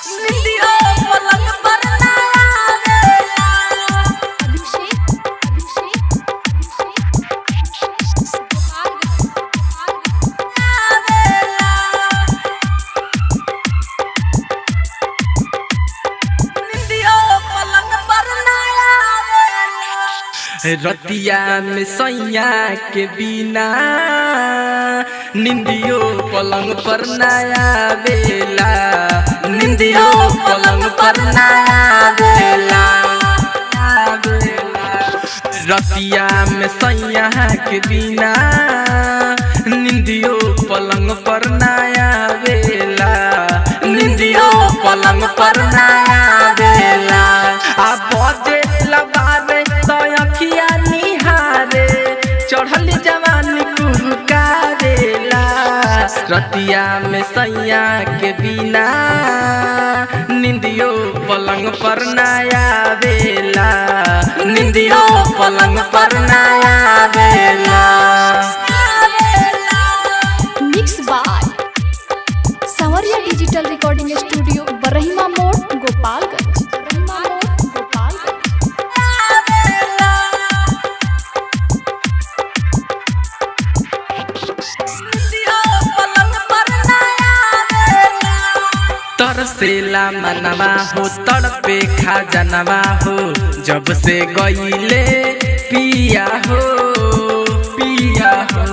निंदियो पलंग पर ना आवेला। निंदियो पलंग पर ना आवेला। रतिया में सैया के बिना निंदियो पलंग पर ना आवेला। निंदियो पलंग पर ना आवेला। रतिया में सैया के बिना निंदियो पलंग पर ना आवेला। निंदियो पलंग पर ना आवेला। आ बजे लबारे तो अखिया निहारे चढ़ल जवानी कुरुकारेला। रतिया में सैया के बिना निंदियो पलंग पर ना आवेला। निंदियो पलंग पर ना आवेला। Mix by Sanwariya digital recording studio Barhima मोड़ गोपालगंज। तरसेला मनवा हो तड़पे खजनवा हो जब से गईले पिया हो पिया हो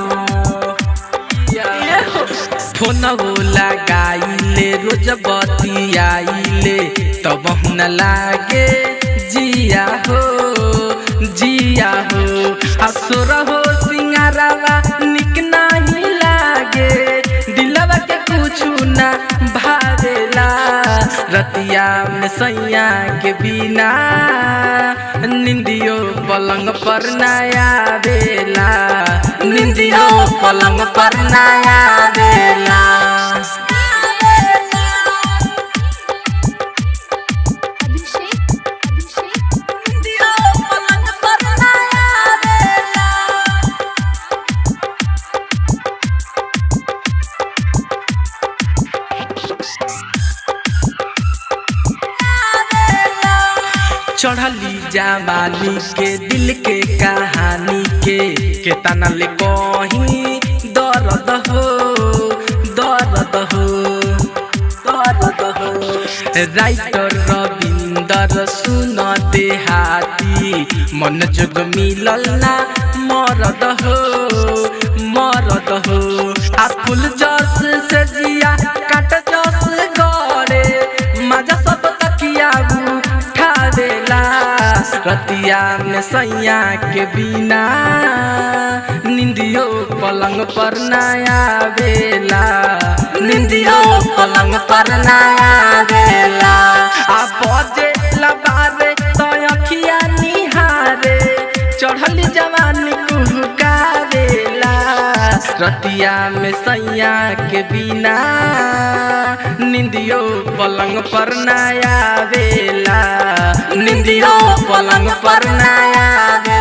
फोनवो लगाइले रोज बतियाइले तब न लागे जिया हो जिया हो। असुर हो सिंगारवा निक नहीं लागे दिलवा के कुछ ना भावेला। रतिया में सैया के बिना निंदियो पलंग पर ना आवेला। निंदियो पलंग पर ना आवेला। निंदियो पलंग पर ना आवेला। चढ़ली जवानी के दिल के कहानी के तना ले कहीं दर्द हो दर्द हो दर्द हो। राइटर रविंदर सुन देहाती मन जोग मिलल ना मरद हो मरद हो। आ फूल जस से जिया काट जस गड़े मजा सब तकिया उठावेला। रतिया में सैया के बिना निंदियो पलंग पर ना आवेला। निंदियो पलंग पर ना आवेला। आ बजे लबारे तो अखिया निहारे चढ़ल जवानी कुरुकारेला। रतिया में सैया के बिना निंदियो पलंग पर ना आवेला। निंदियो पलंग पर ना आवेला।